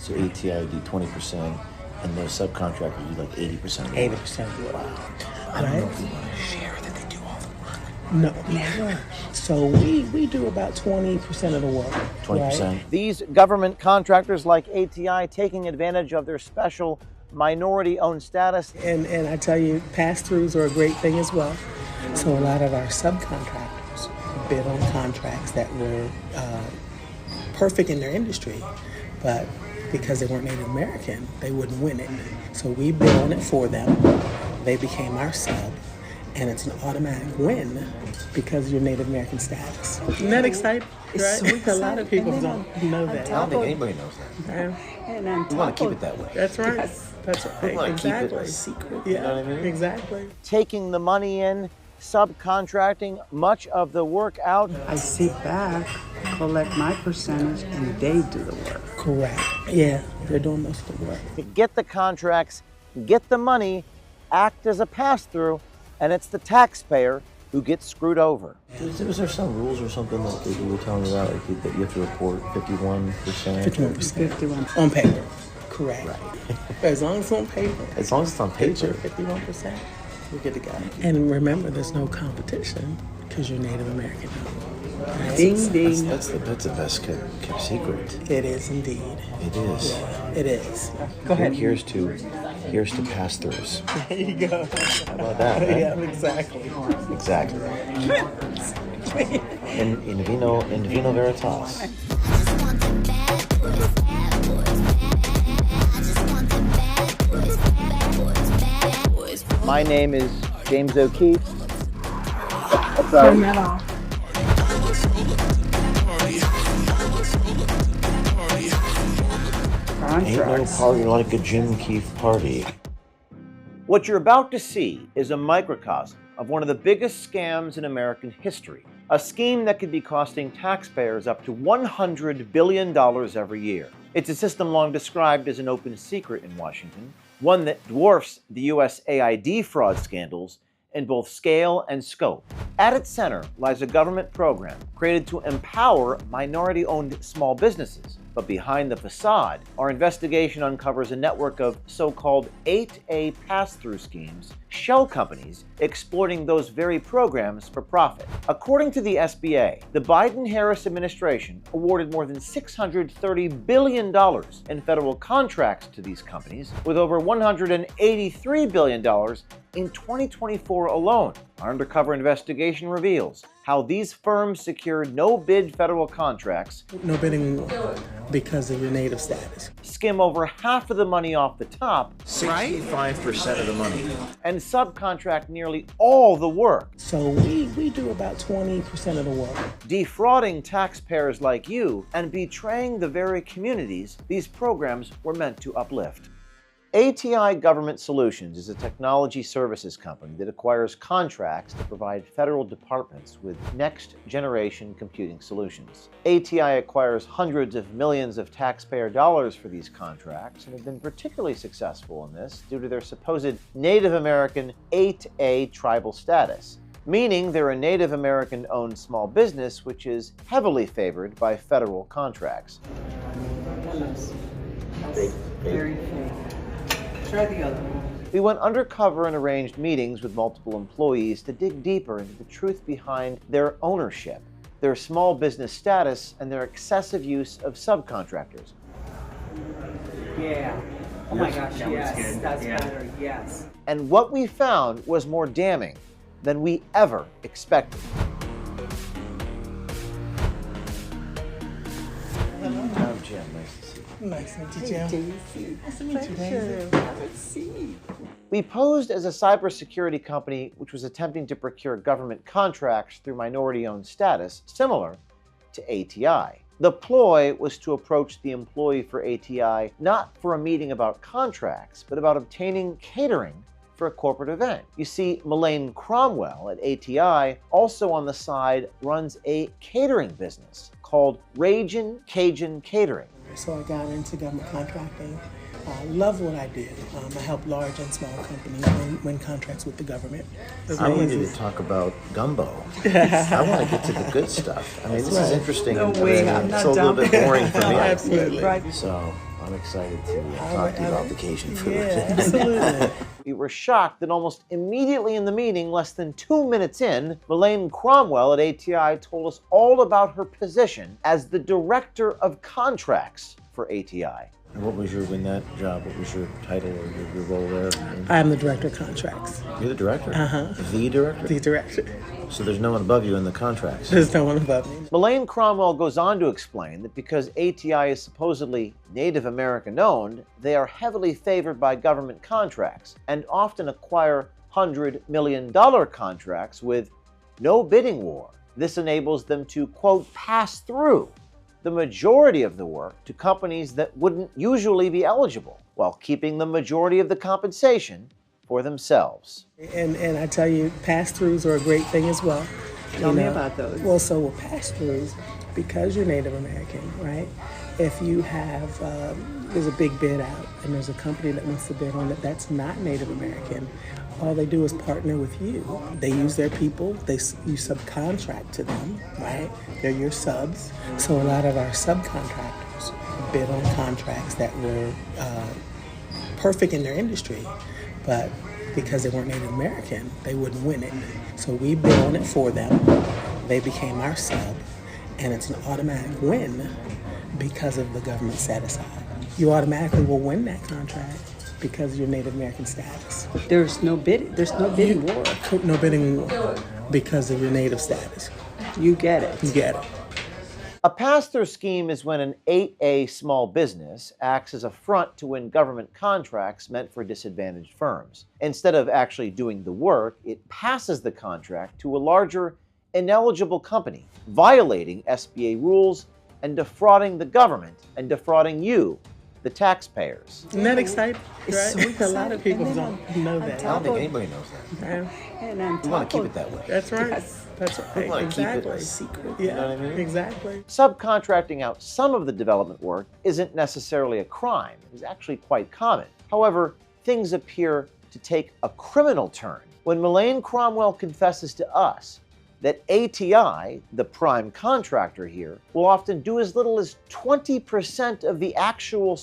So ATI do 20%, and those subcontractors do like 80% of the work. 80% of the work. I don't know if we want to share that they do all the work. No, never. So we do about 20% of the work. 20%. Right? These government contractors like ATI taking advantage of their special minority-owned status. And I tell you, pass-throughs are a great thing as well. So a lot of our subcontractors bid on contracts that were perfect in their industry, but because they weren't Native American, they wouldn't win it. So we bid on it for them. They became our sub, and it's an automatic win because of your Native American status. Isn't that exciting? It's Right? so exciting. A lot of people don't know that. I don't think anybody knows that. And on We want top to keep of it that way. That's right. Yes. That's right. We want to keep it Exactly. a secret. Yeah, You know what I mean? exactly. Taking the money in, subcontracting much of the work out. I sit back, collect my percentage, and they do the work. Correct. Yeah, they're doing most of the work. To get the contracts, get the money, act as a pass-through, and it's the taxpayer who gets screwed over. Was there some rules or something like you were telling me about, like that you have to report 51%? 51%. 51. On paper. Correct. As long as it's on paper. As long as it's on paper. 51%. We're good to go. And remember, there's no competition because you're Native American. Ding, ding. That's the best kept secret. It is indeed. It is. It is. Go ahead. Here's to pass-throughs. There you go. How about that, right? Yeah, exactly. Exactly. In vino veritas. My name is James O'Keefe. Turn that off. Ain't no Contracts. party like a Jim Keefe party. What you're about to see is a microcosm of one of the biggest scams in American history. A scheme that could be costing taxpayers up to $100 billion every year. It's a system long described as an open secret in Washington, one that dwarfs the USAID fraud scandals in both scale and scope. At its center lies a government program created to empower minority-owned small businesses. But behind the facade, our investigation uncovers a network of so-called 8A pass-through schemes, shell companies exploiting those very programs for profit. According to the SBA, the Biden-Harris administration awarded more than $630 billion in federal contracts to these companies, with over $183 billion in 2024 alone. Our undercover investigation reveals how these firms secured no-bid federal contracts, No bidding because of your Native status. skim over half of the money off the top, 65% of the money. and subcontract nearly all the work, So we do about 20% of the work. defrauding taxpayers like you and betraying the very communities these programs were meant to uplift. ATI Government Solutions is a technology services company that acquires contracts to provide federal departments with next-generation computing solutions. ATI acquires hundreds of millions of taxpayer dollars for these contracts and have been particularly successful in this due to their supposed Native American 8A tribal status, meaning they're a Native American-owned small business which is heavily favored by federal contracts. Very fake. Try the other one. We went undercover and arranged meetings with multiple employees to dig deeper into the truth behind their ownership, their small business status, and their excessive use of subcontractors. Yeah. Oh my gosh, yes. That's better, yes. And what we found was more damning than we ever expected. I'm Jim. Nice to see you. Nice to meet you, Jim. Daisy. Nice to meet you, Daisy. Let's see. We posed as a cybersecurity company which was attempting to procure government contracts through minority-owned status, similar to ATI. The ploy was to approach the employee for ATI not for a meeting about contracts, but about obtaining catering for a corporate event. You see, Melaine Cromwell at ATI also on the side runs a catering business called Ragin' Cajun Catering. So I got into government contracting Love what I do. I help large and small companies win contracts with the government. I want you to talk about gumbo. I want to get to the good stuff. I mean, this is interesting. No and way, I I'm mean, not it's a little dumb. bit boring for me. Absolutely. Right. So I'm excited to talk to you about vacation food. Yeah, absolutely. We were shocked that almost immediately in the meeting, less than 2 minutes in, Melaine Cromwell at ATI told us all about her position as the Director of Contracts for ATI. And what was in that job? What was your title or your role there? I'm the Director of Contracts. You're the director? Uh-huh. The director? The director. So there's no one above you in the contracts. There's no one above me. Melaine Cromwell goes on to explain that because ATI is supposedly Native American owned, they are heavily favored by government contracts and often acquire $100 million contracts with no bidding war. This enables them to, quote, pass through the majority of the work to companies that wouldn't usually be eligible, while keeping the majority of the compensation for themselves. And I tell you, pass-throughs are a great thing as well. Tell me about those. Well, so with pass-throughs, because you're Native American, right? If you have, there's a big bid out and there's a company that wants to bid on it that's not Native American, all they do is partner with you. They use their people, you subcontract to them, right? They're your subs. So a lot of our subcontractors bid on contracts that were perfect in their industry, but because they weren't Native American, they wouldn't win it. So we bid on it for them. They became our sub, and it's an automatic win because of the government set aside. You automatically will win that contract because of your Native American status. There's no bidding war. No bidding war because of your Native status. You get it. You get it. A pass-through scheme is when an 8A small business acts as a front to win government contracts meant for disadvantaged firms. Instead of actually doing the work, it passes the contract to a larger, ineligible company, violating SBA rules and defrauding the government and defrauding you, the taxpayers. Isn't that exciting? It's Right? so A lot of exciting. people And then don't know on that. I don't think anybody knows that. Yeah, And on We want top to keep of it that way. that's right. Yes. That's We right. want to keep it Exactly. a secret. Yeah, You know what I mean? exactly. Subcontracting out some of the development work isn't necessarily a crime. It is actually quite common. However, things appear to take a criminal turn when Melaine Cromwell confesses to us that ATI, the prime contractor here, will often do as little as 20% of the actual